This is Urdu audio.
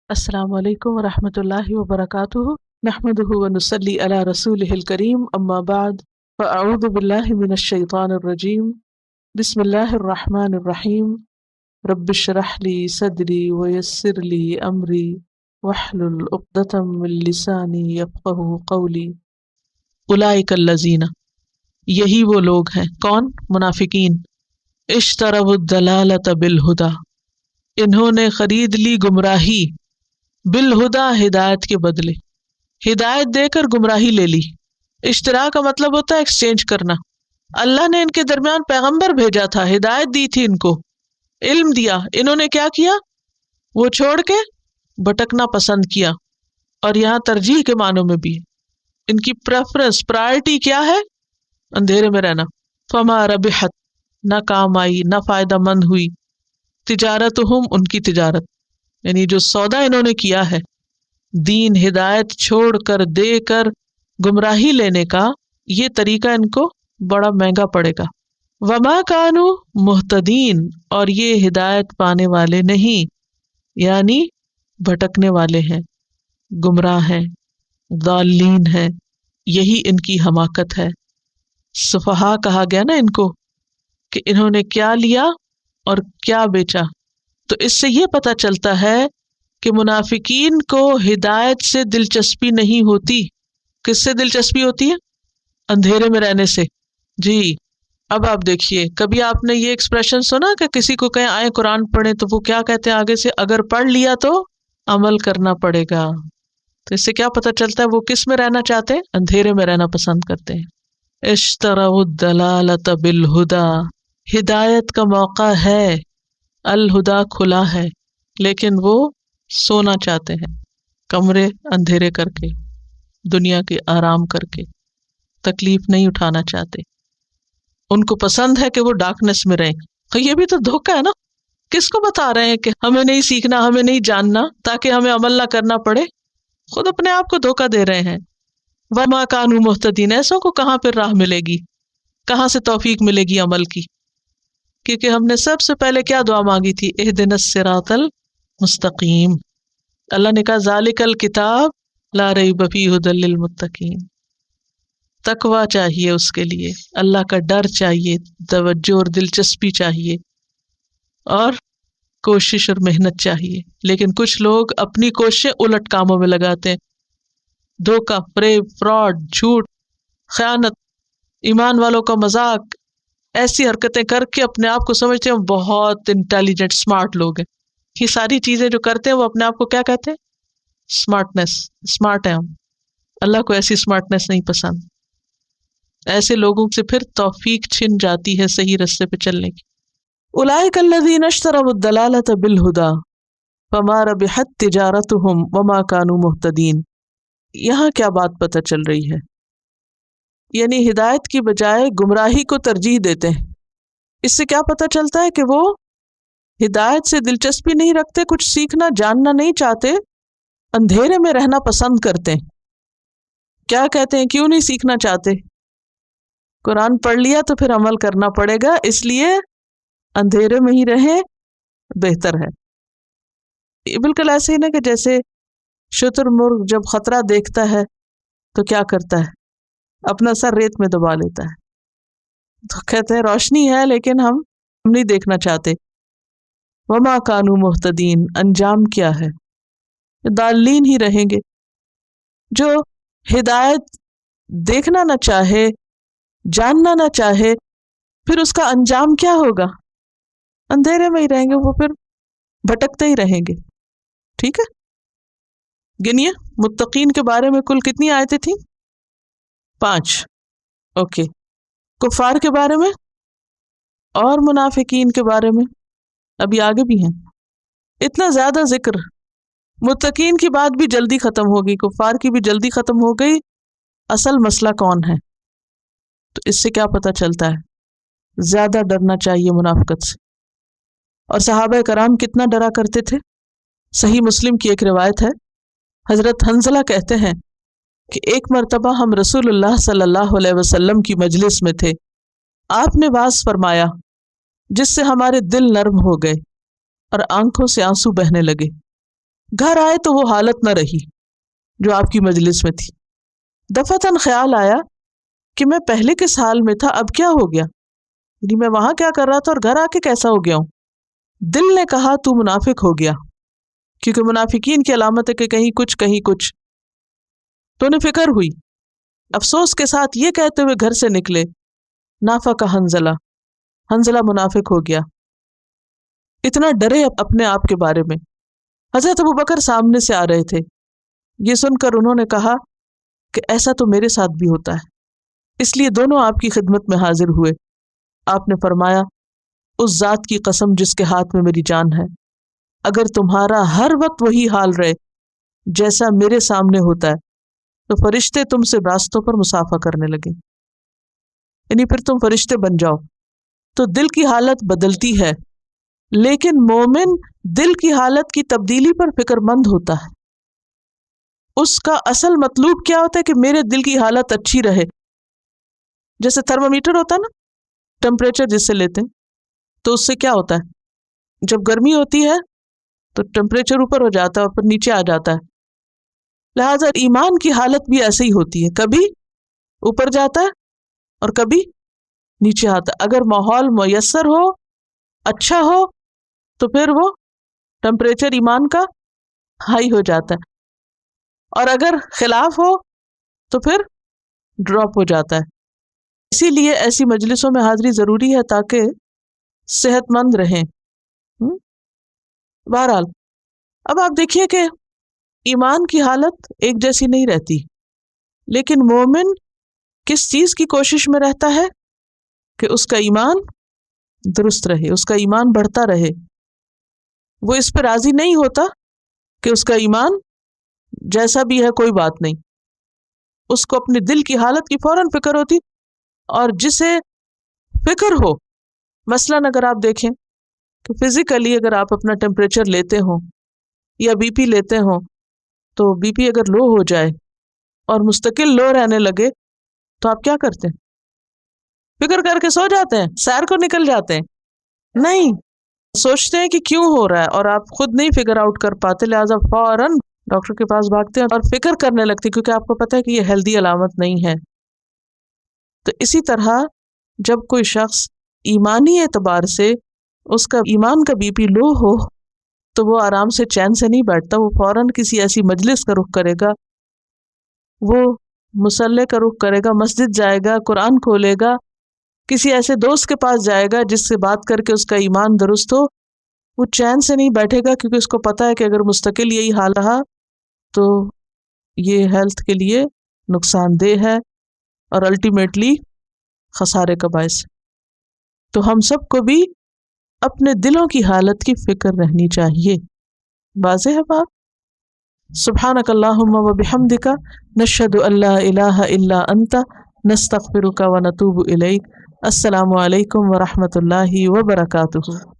السلام علیکم ورحمۃ اللہ وبرکاتہ، نحمدہ ونصلی علی رسولہ الکریم، اما بعد فاعوذ باللہ من الشیطان الرجیم، بسم اللہ الرحمن الرحیم، رب اشرح لی صدری ویسر لی امری واحلل عقدۃ من لسانی یفقہوا قولی۔ اولئک الذین، یہی وہ لوگ ہیں، کون؟ منافقین، اشتروا الضلالۃ بالہدی، انہوں نے خرید لی گمراہی، بالہدا، ہدایت کے بدلے، ہدایت دے کر گمراہی لے لی۔ اشترا کا مطلب ہوتا ہے ایکسچینج کرنا۔ اللہ نے ان کے درمیان پیغمبر بھیجا تھا، ہدایت دی تھی، ان کو علم دیا، انہوں نے کیا کیا؟ وہ چھوڑ کے بھٹکنا پسند کیا۔ اور یہاں ترجیح کے معنوں میں بھی ان کی پریفرنس، پرائرٹی کیا ہے؟ اندھیرے میں رہنا۔ فما ربحت، نہ کام آئی، نہ فائدہ مند ہوئی، تجارتہم، ان کی تجارت، یعنی جو سودا انہوں نے کیا ہے، دین ہدایت چھوڑ کر دے کر گمراہی لینے کا، یہ طریقہ ان کو بڑا مہنگا پڑے گا۔ وما کانوا مہتدین، اور یہ ہدایت پانے والے نہیں، یعنی بھٹکنے والے ہیں، گمراہ ہیں، ضالین ہیں، یہی ان کی حماقت ہے۔ سفہا کہا گیا نا ان کو کہ انہوں نے کیا لیا اور کیا بیچا۔ تو اس سے یہ پتہ چلتا ہے کہ منافقین کو ہدایت سے دلچسپی نہیں ہوتی۔ کس سے دلچسپی ہوتی ہے؟ اندھیرے میں رہنے سے۔ جی، اب آپ دیکھیے، کبھی آپ نے یہ ایکسپریشن سنا کہ کسی کو کہیں آئے قرآن پڑھیں تو وہ کیا کہتے ہیں آگے سے؟ اگر پڑھ لیا تو عمل کرنا پڑے گا۔ تو اس سے کیا پتہ چلتا ہے وہ کس میں رہنا چاہتے ہیں؟ اندھیرے میں رہنا پسند کرتے ہیں۔ اشتروا الضلالۃ بالہدی، ہدایت کا موقع ہے، الہدا کھلا ہے، لیکن وہ سونا چاہتے ہیں، کمرے اندھیرے کر کے، دنیا کے آرام کر کے، تکلیف نہیں اٹھانا چاہتے۔ ان کو پسند ہے کہ وہ ڈارکنیس میں رہیں۔ یہ بھی تو دھوکہ ہے نا، کس کو بتا رہے ہیں کہ ہمیں نہیں سیکھنا، ہمیں نہیں جاننا، تاکہ ہمیں عمل نہ کرنا پڑے؟ خود اپنے آپ کو دھوکہ دے رہے ہیں۔ وما کانوا مہتدین، ایسوں کو کہاں پھر راہ ملے گی، کہاں سے توفیق ملے گی عمل کی؟ کیونکہ ہم نے سب سے پہلے کیا دعا مانگی تھی؟ اہدنا الصراط المستقیم۔ اللہ نے کہا ذالک الکتاب لا ریب فیہ ھدی للمتقین۔ تقویٰ چاہیے اس کے لیے، اللہ کا ڈر چاہیے، توجہ اور دلچسپی چاہیے، اور کوشش اور محنت چاہیے۔ لیکن کچھ لوگ اپنی کوششیں الٹ کاموں میں لگاتے ہیں، دھوکہ، فریب، فراڈ، جھوٹ، خیانت، ایمان والوں کا مذاق، ایسی حرکتیں کر کے اپنے آپ کو سمجھتے ہیں بہت انٹیلیجنٹ، اسمارٹ لوگ ہیں۔ یہ ساری چیزیں جو کرتے ہیں وہ اپنے آپ کو کیا کہتے ہیں؟ اسمارٹنیس، اسمارٹ ہیں ہم۔ اللہ کو ایسی اسمارٹنیس نہیں پسند۔ ایسے لوگوں سے پھر توفیق چھن جاتی ہے صحیح رستے پہ چلنے کی۔ اولئک الذین اشتروا الضلالۃ بالہدی فما ربحت تجارتہم وما کانوا مہتدین۔ یہاں کیا بات پتہ چل رہی ہے؟ یعنی ہدایت کی بجائے گمراہی کو ترجیح دیتے ہیں۔ اس سے کیا پتہ چلتا ہے کہ وہ ہدایت سے دلچسپی نہیں رکھتے، کچھ سیکھنا جاننا نہیں چاہتے، اندھیرے میں رہنا پسند کرتے ہیں۔ کیا کہتے ہیں؟ کیوں نہیں سیکھنا چاہتے؟ قرآن پڑھ لیا تو پھر عمل کرنا پڑے گا، اس لیے اندھیرے میں ہی رہیں بہتر ہے۔ یہ بالکل ایسے ہی نا کہ جیسے شتر مرغ جب خطرہ دیکھتا ہے تو کیا کرتا ہے؟ اپنا سر ریت میں دبا لیتا ہے۔ تو کہتے ہیں روشنی ہے لیکن ہم نہیں دیکھنا چاہتے۔ وما کانوا مہتدین، انجام کیا ہے؟ ضالین ہی رہیں گے۔ جو ہدایت دیکھنا نہ چاہے، جاننا نہ چاہے، پھر اس کا انجام کیا ہوگا؟ اندھیرے میں ہی رہیں گے، وہ پھر بھٹکتے ہی رہیں گے۔ ٹھیک ہے، گنیے متقین کے بارے میں کل کتنی آیتیں تھیں؟ 5۔ اوکے، کفار کے بارے میں اور منافقین کے بارے میں ابھی آگے بھی ہیں۔ اتنا زیادہ ذکر، متقین کی بات بھی جلدی ختم ہوگی، کفار کی بھی جلدی ختم ہو گئی۔ اصل مسئلہ کون ہے؟ تو اس سے کیا پتہ چلتا ہے؟ زیادہ ڈرنا چاہیے منافقت سے۔ اور صحابہ کرام کتنا ڈرا کرتے تھے؟ صحیح مسلم کی ایک روایت ہے، حضرت حنظلہ کہتے ہیں کہ ایک مرتبہ ہم رسول اللہ صلی اللہ علیہ وسلم کی مجلس میں تھے، آپ نے واعظ فرمایا جس سے ہمارے دل نرم ہو گئے اور آنکھوں سے آنسو بہنے لگے۔ گھر آئے تو وہ حالت نہ رہی جو آپ کی مجلس میں تھی. دفعتاً خیال آیا کہ میں پہلے کس حال میں تھا، اب کیا ہو گیا، یعنی میں وہاں کیا کر رہا تھا اور گھر آ کے کیسا ہو گیا ہوں. دل نے کہا تو منافق ہو گیا، کیونکہ منافقین کی علامت ہے کہ کہیں کچھ. تو انہیں فکر ہوئی، افسوس کے ساتھ یہ کہتے ہوئے گھر سے نکلے، نافق حنظلہ منافق ہو گیا. اتنا ڈرے اپنے آپ کے بارے میں. حضرت ابوبکر سامنے سے آ رہے تھے. یہ سن کر انہوں نے کہا کہ ایسا تو میرے ساتھ بھی ہوتا ہے، اس لیے دونوں آپ کی خدمت میں حاضر ہوئے. آپ نے فرمایا اس ذات کی قسم جس کے ہاتھ میں میری جان ہے، اگر تمہارا ہر وقت وہی حال رہے جیسا میرے سامنے ہوتا ہے تو فرشتے تم سے راستوں پر مسافہ کرنے لگے، یعنی پھر تم فرشتے بن جاؤ. تو دل کی حالت بدلتی ہے، لیکن مومن دل کی حالت کی تبدیلی پر فکر مند ہوتا ہے. اس کا اصل مطلوب کیا ہوتا ہے کہ میرے دل کی حالت اچھی رہے. جیسے تھرمامیٹر ہوتا ہے نا، ٹمپریچر جس سے لیتے ہیں، تو اس سے کیا ہوتا ہے، جب گرمی ہوتی ہے تو ٹمپریچر اوپر ہو جاتا ہے اور پھر نیچے آ جاتا ہے. لہٰذا ایمان کی حالت بھی ایسے ہی ہوتی ہے، کبھی اوپر جاتا ہے اور کبھی نیچے آتا ہے. اگر ماحول میسر ہو، اچھا ہو، تو پھر وہ ٹمپریچر ایمان کا ہائی ہو جاتا ہے، اور اگر خلاف ہو تو پھر ڈراپ ہو جاتا ہے. اسی لیے ایسی مجلسوں میں حاضری ضروری ہے تاکہ صحت مند رہیں. بہرحال اب آپ دیکھیے کہ ایمان کی حالت ایک جیسی نہیں رہتی، لیکن مومن کس چیز کی کوشش میں رہتا ہے کہ اس کا ایمان درست رہے، اس کا ایمان بڑھتا رہے. وہ اس پہ راضی نہیں ہوتا کہ اس کا ایمان جیسا بھی ہے کوئی بات نہیں. اس کو اپنے دل کی حالت کی فوراً فکر ہوتی، اور جسے فکر ہو، مثلاً اگر آپ دیکھیں کہ فزیکلی اگر آپ اپنا ٹیمپریچر لیتے ہوں یا بی پی لیتے ہوں، تو بی پی اگر لو ہو جائے اور مستقل لو رہنے لگے تو آپ کیا کرتے ہیں؟ فکر کر کے سو جاتے ہیں، سیر کو نکل جاتے ہیں؟ نہیں، سوچتے ہیں کہ کیوں ہو رہا ہے، اور آپ خود نہیں فگر آؤٹ کر پاتے، لہٰذا فوراً ڈاکٹر کے پاس بھاگتے ہیں اور فکر کرنے لگتے کیونکہ آپ کو پتہ ہے کہ یہ ہیلدی علامت نہیں ہے. تو اسی طرح جب کوئی شخص ایمانی اعتبار سے اس کا ایمان کا بی پی لو ہو تو وہ آرام سے چین سے نہیں بیٹھتا، وہ فوراً کسی ایسی مجلس کا رخ کرے گا، وہ مصلی کا رخ کرے گا، مسجد جائے گا، قرآن کھولے گا، کسی ایسے دوست کے پاس جائے گا جس سے بات کر کے اس کا ایمان درست ہو. وہ چین سے نہیں بیٹھے گا کیونکہ اس کو پتا ہے کہ اگر مستقل یہی حال رہا تو یہ ہیلتھ کے لیے نقصان دہ ہے اور الٹیمیٹلی خسارے کا باعث. تو ہم سب کو بھی اپنے دلوں کی حالت کی فکر رہنی چاہیے. واضح ہے بات؟ سبحانک اللہم و بحمدک نشہد ان لا الہ الا انت نستغفرک و نتوب الیک. السلام علیکم ورحمۃ اللہ وبرکاتہ.